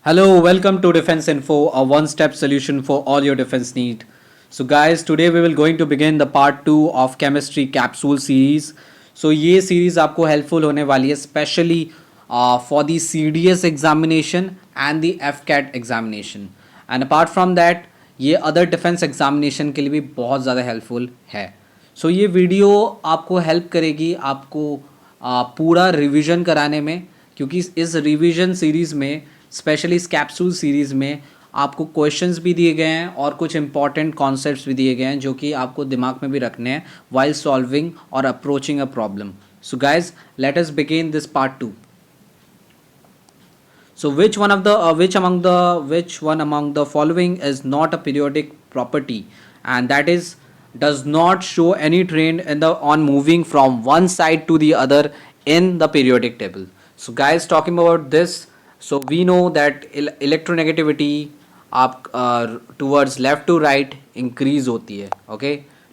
Hello, welcome to Defense Info, a one-step solution for all your defense need. So guys, today we will going to begin the part 2 of chemistry capsule series. So ये series आपको helpful होने वाली है especially for the CDS examination and the FCAT examination. And apart from that, ये other defense examination के लिए भी बहुत ज़्यादा helpful है. So ये वीडियो आपको हेल्प करेगी आपको पूरा रिवीजन कराने में, क्योंकि इस रिवीजन सीरीज़ में स्पेशली इस कैप्सूल सीरीज़ में आपको क्वेश्चंस भी दिए गए हैं और कुछ इंपॉर्टेंट कॉन्सेप्ट्स भी दिए गए हैं जो कि आपको दिमाग में भी रखने हैं वाइल सॉल्विंग और approaching a problem. So guys, let us begin this part 2. So which one among the following is not a periodic property, and that is does not show any trend in the on moving from one side to the other in the periodic table. So guys, talking about this, so we know that electronegativity आप towards left to right increase होती है, okay,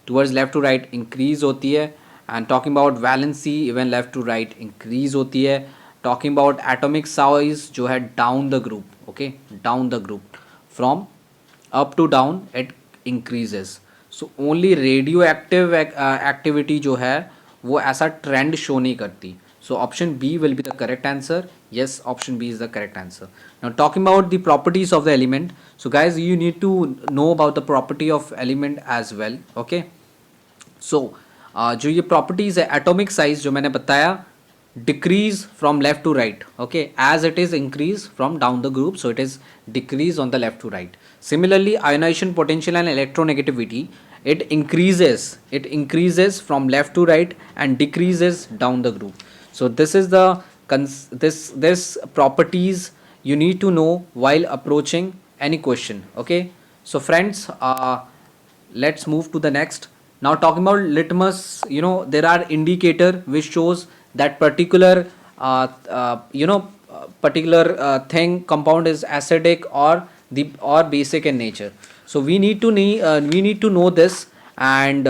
towards left to right increase होती है. And talking about valency, even left to right increase होती है. Talking about atomic size जो है down the group, okay, down the group from up to down it increases. So only radioactive activity जो है वो ऐसा trend show नहीं करती. So option B will be the correct answer. Yes, option B is the correct answer. Now talking about the properties of the element. So guys, you need to know about the property of element as well, okay. So जो ये properties है atomic size जो मैंने बताया decrease from left to right, okay, as it is increase from down the group, so it is decrease on the left to right. Similarly, ionization potential and electronegativity, it increases from left to right and decreases down the group. So this is the this properties you need to know while approaching any question, okay. So friends, let's move to the next. Now talking about litmus, you know, there are indicator which shows that particular thing compound is acidic or basic in nature. So we need to know this. And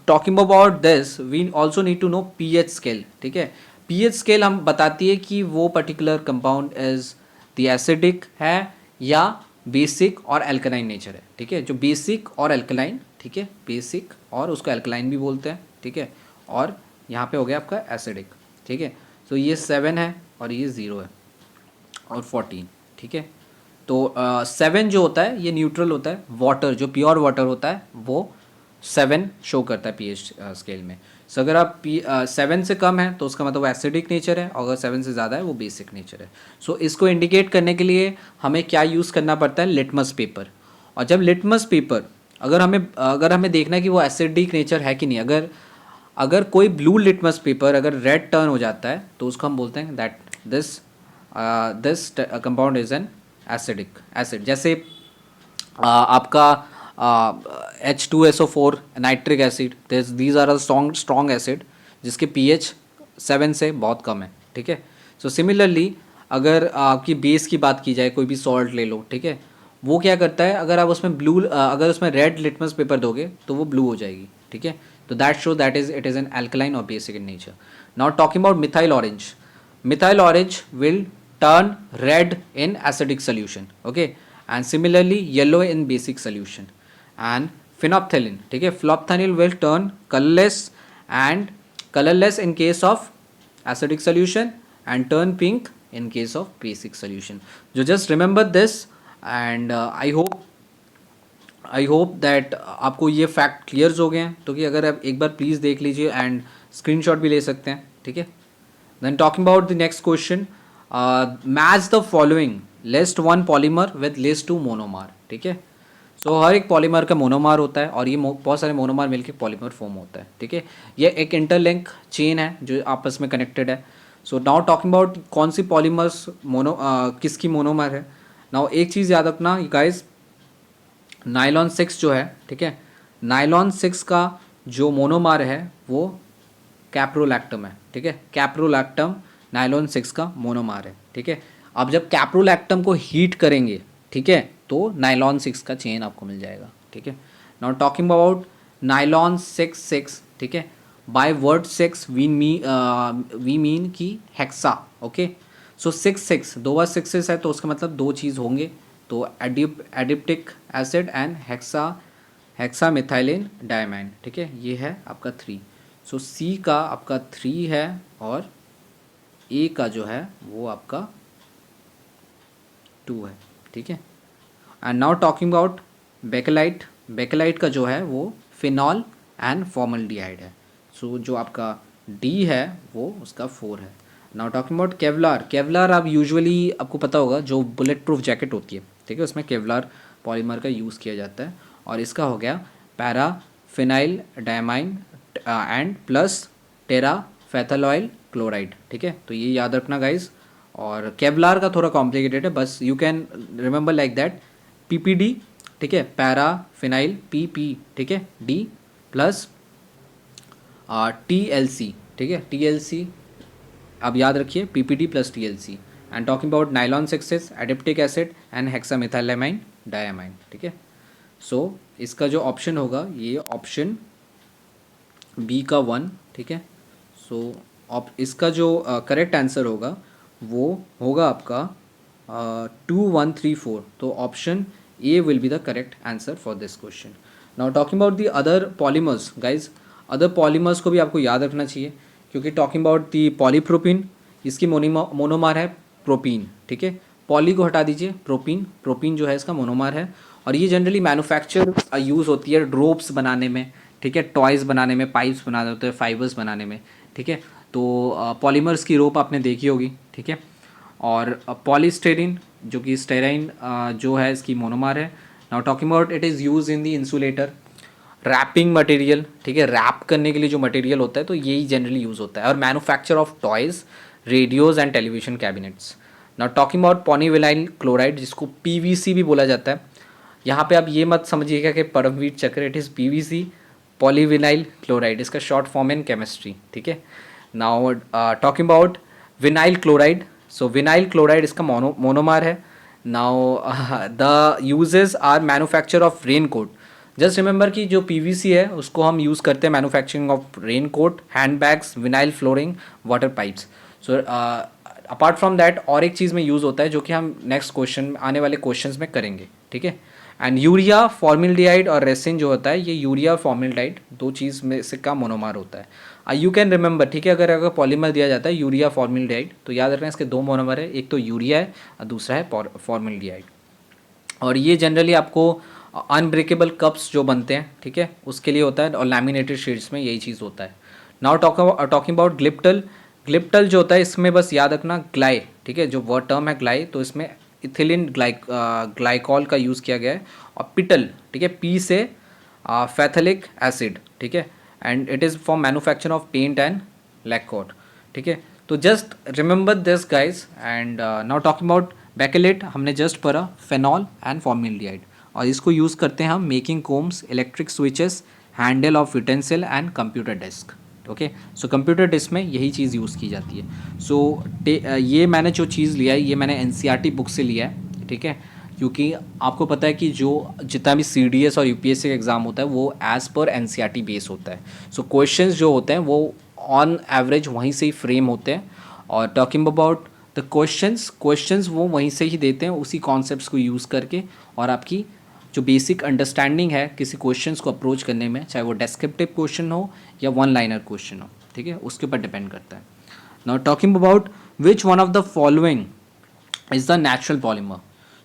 talking about this, we also need to know pH scale, ठीक है. pH scale हम बताती है कि वो particular compound is the acidic है या basic और अल्कलाइन नेचर है, ठीक है. जो बेसिक और अल्कलाइन, ठीक है, बेसिक और उसको अल्कलाइन भी बोलते हैं, ठीक है. और यहाँ पे हो गया आपका एसिडिक, ठीक है. तो ये 7 है और ये 0 है और 14, ठीक है. तो 7 जो होता है ये न्यूट्रल होता है. वाटर जो प्योर वाटर होता है वो 7 शो करता है पीएच स्केल में. सो अगर आप 7 से कम है तो उसका मतलब एसिडिक नेचर है, और अगर 7 से ज़्यादा है वो बेसिक नेचर है. सो इसको इंडिकेट करने के लिए हमें क्या यूज़ करना पड़ता है, लिटमस पेपर. और जब लिटमस पेपर अगर हमें देखना है कि वो एसिडिक नेचर है कि नहीं, अगर कोई ब्लू लिटमस पेपर अगर रेड टर्न हो जाता है तो उसको हम बोलते हैं that this compound is an acidic acid. जैसे आपका H2SO4 nitric acid, these are a strong acid जिसके pH 7 से बहुत कम है, ठीक है. सो सिमिलरली अगर आपकी बेस की बात की जाए, कोई भी सॉल्ट ले लो, ठीक है, वो क्या करता है, अगर आप उसमें रेड लिटमस पेपर दोगे तो वो ब्लू हो जाएगी, ठीक है. तो that show that is it is an alkaline और basic in nature. Now talking about methyl orange will turn red in acidic solution, okay, and similarly yellow in basic solution. And phenolphthalein, ठीक है, phenolphthalein will turn colourless in case of acidic solution and turn pink in case of basic solution. So just remember this, and I hope that आपको ये fact clear हो गए हैं. तो कि अगर आप एक बार प्लीज़ देख लीजिए एंड स्क्रीनशॉट भी ले सकते हैं, ठीक है. Then talking about the next question, match the following, list 1 polymer with list 2 monomer, ठीक है. सो हर एक पॉलीमर का मोनोमर होता है और ये बहुत सारे मोनोमर मिलकर पॉलीमर फॉर्म होता है, ठीक है. ये एक इंटरलिंक चेन है जो आपस में कनेक्टेड है. सो नाउ टॉकिंग अबाउट कौन सी पॉलीमर्स किसकी मोनोमर है. नाउ एक चीज़ याद रखना गाइस, नाइलॉन 6 जो है, ठीक है, नाइलॉन 6 का जो मोनोमर है वो कैप्रोलैक्टम है, ठीक है. कैप्रोलैक्टम नाइलॉन 6 का मोनोमर है, ठीक है. अब जब कैप्रोलैक्टम को हीट करेंगे, ठीक है, तो नाइलॉन 6 का चेन आपको मिल जाएगा, ठीक है. नाउ टॉकिंग अबाउट नाइलॉन 6, ठीक है, बाय वर्ड 6 वी मीन की हेक्सा, ओके. सो 6 दो बार 6 है तो उसका मतलब दो चीज़ होंगे, तो adipic acid and hexamethylene diamine, ठीक है, ये है आपका 3। सो सी का आपका 3 है और ए का जो है वो आपका 2 है, ठीक है। And now talking about bakelite, bakelite का जो है वो फिनॉल एंड फॉर्मल्डिहाइड है। सो जो आपका डी है वो उसका 4 है। Now talking about Kevlar, Kevlar आप यूजुअली आपको पता होगा जो बुलेट प्रूफ जैकेट होती है, ठीक है, उसमें केवलार पॉलीमर का यूज़ किया जाता है। और इसका हो गया पैराफिनाइल डायमाइन एंड प्लस टेराफेथलॉइल क्लोराइड, ठीक है, तो ये याद रखना गाइज। और केवलार का थोड़ा कॉम्प्लिकेटेड है, बस you can remember like that, PPD, ठीक है, पैराफिनाइल पीपी, ठीक है, डी प्लस टीएलसी, ठीक है, टीएलसी अब याद रखिए, PPD plus TLC. And talking about nylon 6 adipic acid and hexamethylamine diamine, ठीक है। सो इसका जो ऑप्शन होगा ये ऑप्शन बी का 1, ठीक है। सो इसका जो करेक्ट आंसर होगा वो होगा आपका 2 1 3 4, तो option A will be the correct answer for this question. Now talking about the other polymers guys, other polymers को भी आपको याद रखना चाहिए, क्योंकि टॉकिंग अबाउट दी पॉलीप्रोपीन, इसकी मोनोमर है प्रोपीन, ठीक है, पॉली को हटा दीजिए, प्रोपीन, प्रोपीन जो है इसका मोनोमर है। और ये जनरली मैन्युफैक्चर यूज़ होती है ड्रोप्स बनाने में, ठीक है, टॉयज़ बनाने में, पाइप्स बनाने होते हैं, फाइबर्स बनाने में, ठीक है। तो पॉलीमर्स की रोप आपने देखी होगी, ठीक है। और पॉलीस्टेरीन जो कि स्टेराइन जो है इसकी मोनोमर है। Now talking about it is use in the insulator, wrapping material, ठीक है, रैप करने के लिए जो मटेरियल होता है तो यही जनरली यूज़ होता है। और manufacture of toys, radios and television cabinets. Now talking about polyvinyl chloride, जिसको पीवीसी भी बोला जाता है। यहाँ पे आप ये मत समझिएगा कि Paramvir Chakra, it is PVC polyvinyl chloride, इसका शॉर्ट फॉर्म इन केमिस्ट्री, ठीक है। Now talking about vinyl chloride, so vinyl chloride इसका मोनोमर है। Now the uses are manufacture of rain coat, just remember कि जो पीवीसी है उसको हम यूज़ करते हैं manufacturing of rain coat, hand bags, vinyl flooring, water pipes. So apart from that और एक चीज़ में यूज़ होता है जो कि हम नेक्स्ट क्वेश्चन आने वाले क्वेश्चंस में करेंगे, ठीक है। एंड यूरिया फॉर्मिल्डिहाइड और रेसिन जो होता है, ये यूरिया फॉर्मिल्डिहाइड दो चीज़ में से का मोनोमर होता है। यू कैन रिमेंबर, ठीक है, अगर पॉलीमर दिया जाता है यूरिया फॉर्मिल्डिहाइड तो याद रखना इसके दो मोनोमर है, एक तो यूरिया है और दूसरा है फॉर्मिल्डिहाइड। और ये जनरली आपको अनब्रेकेबल कप्स जो बनते हैं, ठीक है, उसके लिए होता है, और लैमिनेटेड शीट्स में यही चीज़ होता है। Now talking about glyptal, glyptal जो होता है इसमें बस याद रखना ग्लाई, ठीक है, जो वर्ड टर्म है ग्लाई, तो इसमें इथिलीन ग्लाइकॉल का यूज़ किया गया है। और पिटल, ठीक है, पी से फैथलिक एसिड, ठीक है, and it is for manufacture of paint and lacquer, ठीक है। तो just remember this guys. And now talking about bakelite, हमने जस्ट पढ़ा फेनॉल एंड फॉर्मिल्डिहाइड, और इसको यूज़ करते हैं हम making combs, electric switches, handle of utensil and computer desk, okay. So computer desk में यही चीज़ यूज़ की जाती है। सो ये मैंने जो चीज़ लिया है ये मैंने एनसीईआरटी बुक से लिया है, ठीक है, क्योंकि आपको पता है कि जो जितना भी सीडीएस और यूपीएससी का एग्ज़ाम होता है वो एज़ पर एनसीईआरटी बेस होता है। सो क्वेश्चंस जो होते हैं वो ऑन एवरेज वहीं से ही फ्रेम होते हैं। और टॉकिंग अबाउट द क्वेश्चंस वो वहीं से ही देते हैं उसी कॉन्सेप्ट्स को यूज़ करके, और आपकी जो बेसिक अंडरस्टैंडिंग है किसी क्वेश्चंस को अप्रोच करने में, चाहे वो डेस्क्रिप्टिव क्वेश्चन हो या वन लाइनर क्वेश्चन हो, ठीक है, उसके ऊपर डिपेंड करता है। Now talking about which one of the following is the natural polymer.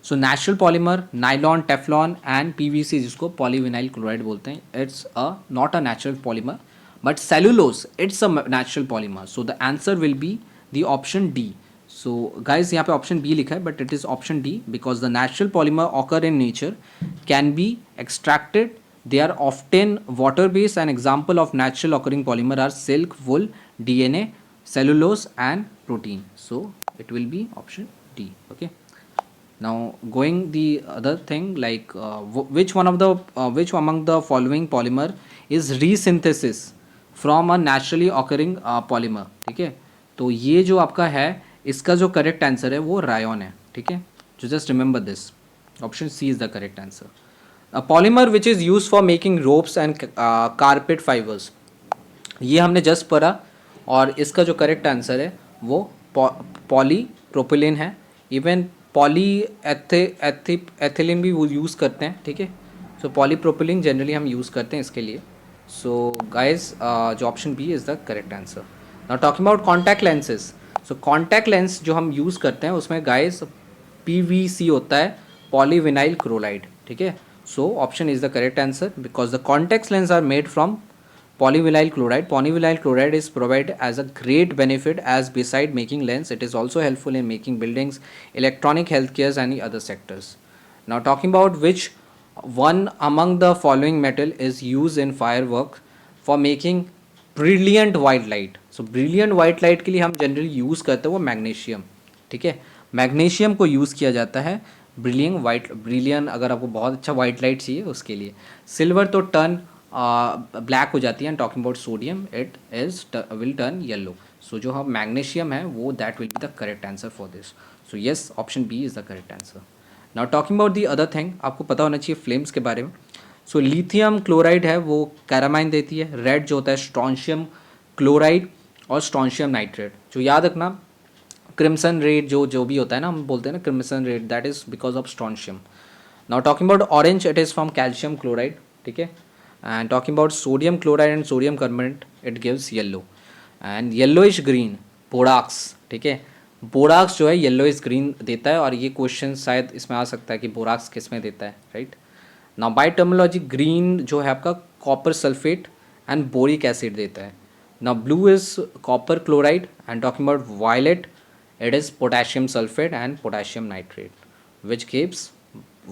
So natural polymer nylon, Teflon and PVC, जिसको पॉलीविनाइल क्लोराइड बोलते हैं, it's not a natural polymer, but cellulose it's a natural polymer. So the answer will be the option D. So guys यहाँ पे option B लिखा है but it is option D, because the natural polymer occur in nature can be extracted, they are often water based, and example of natural occurring polymer are silk, wool, DNA, cellulose and protein. So it will be option D, okay. Now going the other thing, like which among the following polymer is resynthesis from a naturally occurring polymer, ठीक है। तो ये जो आपका है इसका जो correct answer है वो रायन है, ठीक है, जो just remember this, option C is the correct answer. A polymer which is used for making ropes and carpet fibers, ये हमने जस्ट पढ़ा, और इसका जो करेक्ट आंसर है वो प्रोपिलिन है, इवन पॉली एथिलीन भी वो यूज़ करते हैं, ठीक है। सो पॉलीप्रोपिलिन जनरली हम यूज़ करते हैं इसके लिए। सो गाइस जो option B is the correct answer. Now talking about contact lenses, so contact lens जो हम यूज़ करते हैं उसमें गाइस PVC होता है, पॉलीविनाइल क्लोराइड, ठीक है। So option is the correct answer because the contact lens are made from polyvinyl chloride. Polyvinyl chloride is provided as a great benefit as beside making lens, it is also helpful in making buildings, electronic healthcares and other sectors. Now talking about which one among the following metal is used in firework for making brilliant white light. So brilliant white light के लिए हम generally use करते हैं वो magnesium, ठीक है। Magnesium को use किया जाता है ब्रिलियन अगर आपको बहुत अच्छा वाइट लाइट चाहिए उसके लिए। सिल्वर तो टर्न ब्लैक हो जाती है, and talking about sodium it is will turn yellow. So जो हम मैग्नीशियम है वो that will be the correct answer for this. So yes option B is the correct answer. Now talking about the other thing, आपको पता होना चाहिए flames के बारे में। सो लिथियम क्लोराइड है वो कैरामाइन देती है, रेड जो होता है स्ट्रॉन्शियम क्लोराइड और स्ट्रॉन्शियम नाइट्रेट। जो याद रखना क्रिम्सन रेड जो भी होता है ना, हम बोलते हैं ना crimson red, that is because of strontium. Now talking about orange it is from calcium chloride, ठीक है। And talking about sodium chloride and sodium carbonate it gives yellow and yellowish green borax, ठीक है। Borax जो है yellowish green देता है, और ये क्वेश्चन शायद इसमें आ सकता है कि बोराक्स किस में देता है, right. Now by terminology green जो है आपका copper sulphate and boric acid देता है। Now blue is copper chloride and talking about violet it is potassium sulfate and potassium nitrate which gives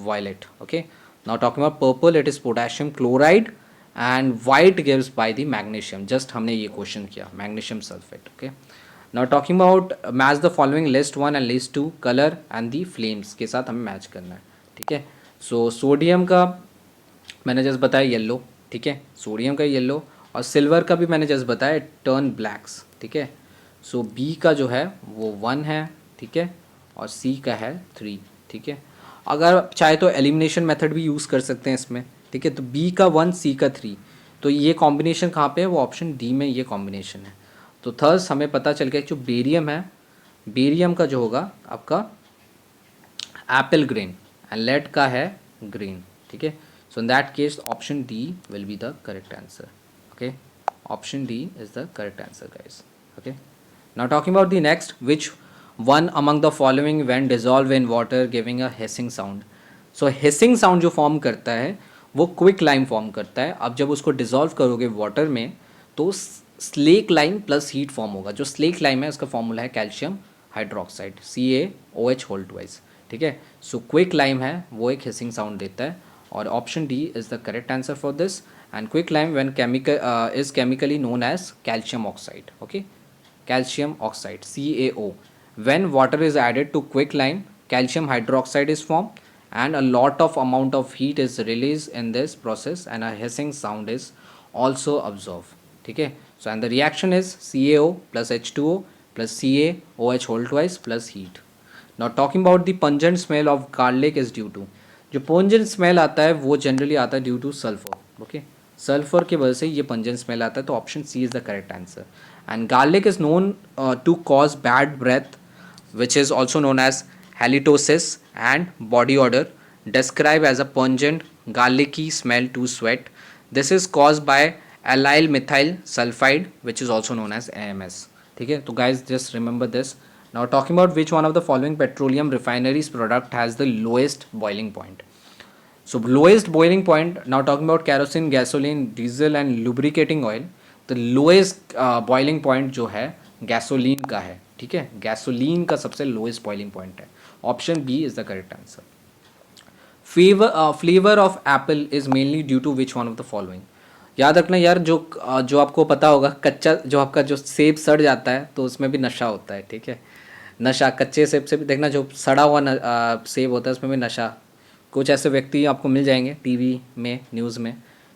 violet, okay. Now talking about purple it is potassium chloride and white gives by the magnesium, just हमने ये question किया magnesium sulfate, okay. Now talking about match the following list 1 and list 2 color and the flames के साथ हमें match करना है, ठीक है। सो सोडियम का मैंने जस्ट बताया येलो, ठीक है, सोडियम का येलो, और सिल्वर का भी मैंने जस्ट बताया टर्न ब्लैक्स, ठीक है। सो बी का जो है वो 1 है, ठीक है, और सी का है 3, ठीक है। अगर चाहे तो एलिमिनेशन मेथड भी यूज़ कर सकते हैं इसमें, ठीक है। तो बी का 1 सी का 3, तो ये कॉम्बिनेशन कहाँ पे है, वो ऑप्शन डी में ये कॉम्बिनेशन है। तो थर्स हमें पता चल गया जो बेरियम है, बेरियम का जो होगा आपका एप्पल ग्रीन एंड लेड का है ग्रीन, ठीक है। So in that case option D will be the correct answer, okay. Option D is the correct answer guys, okay. Now talking about the next, which one among the following when dissolved in water giving a hissing sound? So hissing sound जो form करता है वो quick lime form करता है। अब जब उसको dissolve करोगे वाटर में तो slake lime plus heat form होगा। जो स्लेक लाइम है उसका फॉर्मूला है calcium hydroxide CaOH whole twice, ठीक है। सो क्विक लाइम है वो एक हिसिंग साउंड देता है, और option D is the correct answer for this. And quick lime when chemical is chemically known as calcium oxide, okay, calcium oxide CaO. When water is added to quicklime, calcium hydroxide is formed and a lot of amount of heat is released in this process and a hissing sound is also observed, ठीक है। So and the reaction is CaO plus H2O plus CaOH whole twice plus heat. Now talking about the pungent smell of garlic is due to, जो pungent smell आता है वो generally आता है due to sulfur, okay. Sulphur की वजह से ये पंजन स्मेल आता है, तो option C is the correct answer. And garlic is known to cause bad breath which is also known as halitosis and body odour describe as a pungent garlicky smell to sweat. This is cause by allyl methyl sulphide which is also known as AMS, ठीक है। तो guys just remember this. Now talking about which one of the following petroleum refineries product has the lowest boiling point. So lowest boiling point, now talking about kerosene, gasoline, diesel and lubricating oil, the lowest boiling point जो है gasoline का है, ठीक है। gasoline का सबसे lowest boiling point है। Option B is the correct answer. Flavour of apple is mainly due to which one of the following. याद रखना यार, जो आपको पता होगा कच्चा जो आपका जो सेब सड़ जाता है तो उसमें भी नशा होता है, ठीक है। नशा कच्चे सेब से भी देखना, जो सड़ा हुआ सेब होता है उसमें भी नशा। कुछ ऐसे व्यक्ति आपको मिल जाएंगे टीवी में, न्यूज़ में,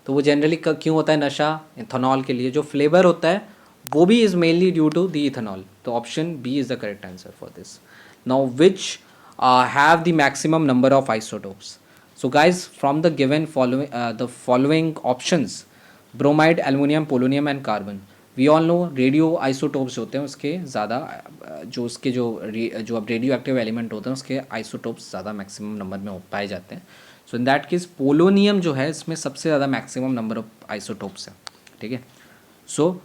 तो वो जनरली क्यों होता है नशा, इथेनॉल के लिए। जो फ्लेवर होता है वो भी is mainly due to the ethanol, तो option B is the correct answer for this. Now which have the maximum number of isotopes. So guys from the given following options, bromide, aluminum, polonium and carbon, we all know radioisotopes होते हैं उसके ज़्यादा, जो उसके जो अब radio active element होते हैं उसके आइसोटोप्स ज़्यादा मैक्सिमम नंबर में पाए जाते हैं. सो इन दैट केस पोलोनियम जो है इसमें सबसे ज़्यादा मैक्सिमम नंबर ऑफ आइसोटोप्स है. ठीक है. सो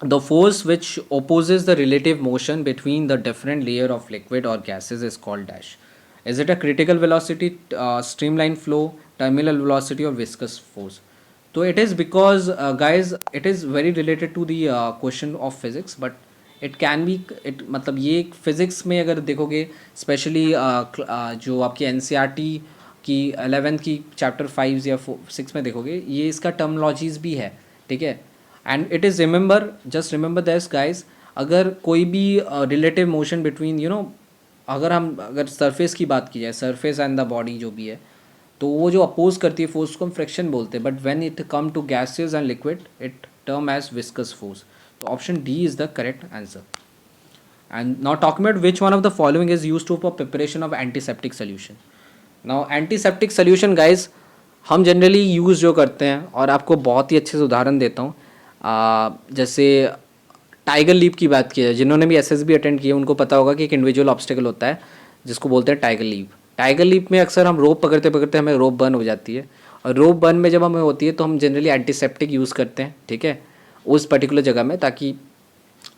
the force which opposes the relative motion between the different layer of liquid or gases is called dash. Is it a critical velocity, streamline flow, terminal velocity or viscous force? So it is because guys it is very related to the question of physics, but it can be it मतलब ये physics में अगर देखोगे specially जो आपकी NCERT की 11th की chapter 5 या 6 में देखोगे ये इसका टर्मोलॉजीज भी है. ठीक है. And it is remember just remember this guys, अगर कोई भी रिलेटिव मोशन बिटवीन अगर सरफेस की बात की जाए, सरफेस एंड द बॉडी जो भी है, तो वो जो अपोज करती है फोर्स को हम फ्रिक्शन बोलते हैं, but when it come to gases and liquid it term as viscous force. तो option D is the correct answer. And now talking about which one of the following is used for preparation of antiseptic solution. Now antiseptic solution guys हम generally use जो करते हैं, और आपको बहुत ही अच्छे से उदाहरण देता हूँ. जैसे टाइगर लीप की बात की जाए, जिन्होंने भी एसएसबी अटेंड किया उनको पता होगा कि एक इंडिविजुअल ऑब्स्टेकल होता है जिसको बोलते हैं टाइगर लीप. टाइगर लीप में अक्सर हम रोप पकड़ते पकड़ते हमें रोप बर्न हो जाती है, और रोप बर्न में जब हमें होती है तो हम जनरली एंटीसेप्टिक यूज़ करते हैं. ठीक है. उस पर्टिकुलर जगह में, ताकि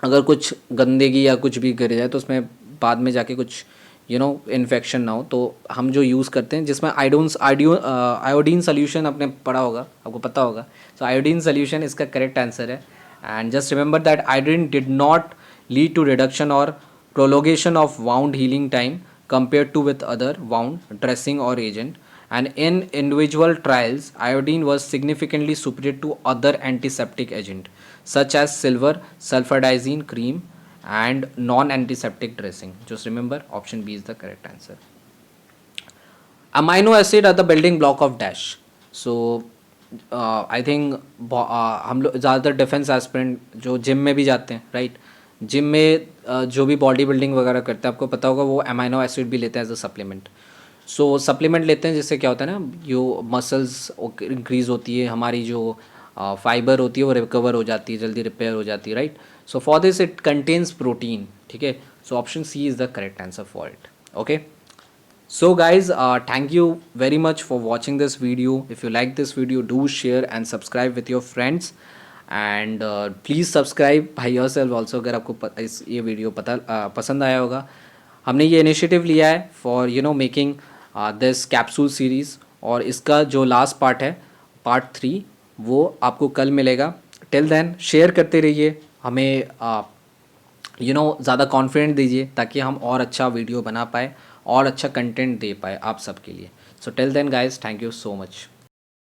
अगर कुछ गंदगी या कुछ भी गिर जाए तो उसमें बाद में जाके कुछ इन्फेक्शन ना हो. तो हम जो यूज़ करते हैं जिसमें आयोडीन सोल्यूशन आपने पढ़ा होगा, आपको पता होगा. सो आयोडीन सोल्यूशन इसका करेक्ट आंसर है. And just remember that iodine did not lead to reduction और prolongation of wound healing time compared to with other wound dressing or agent, and in individual trials iodine was significantly superior to other antiseptic agent such as silver, sulfadazine cream and non-antiseptic dressing. Just remember option B is the correct answer. Amino acid are the building block of dash. So I think हम लोग ज़्यादातर defence aspirant जो gym में भी जाते हैं, right. Gym में जो भी बॉडी बिल्डिंग वगैरह करते हैं आपको पता होगा वो अमाइनो एसिड भी लेते हैं as a supplement. So supplement लेते हैं जिससे क्या होता है ना, जो मसल्स इंक्रीज होती है, हमारी जो फाइबर होती है वो रिकवर हो जाती है, जल्दी रिपेयर हो जाती है, right. So for this it contains protein. ठीक है. So option C is the correct answer for it. Okay. So guys, thank you very much for watching this video. If you like this video, do share and subscribe with your friends, and please subscribe by yourself also अगर आपको ये video पसंद आया होगा. हमने ये initiative लिया है for making this capsule series, और इसका जो लास्ट पार्ट है पार्ट 3 वो आपको कल मिलेगा. टिल देन शेयर करते रहिए, हमें ज़्यादा कॉन्फिडेंट दीजिए ताकि हम और अच्छा वीडियो बना पाए और अच्छा कंटेंट दे पाए आप सबके लिए. So till then guys, thank you so much.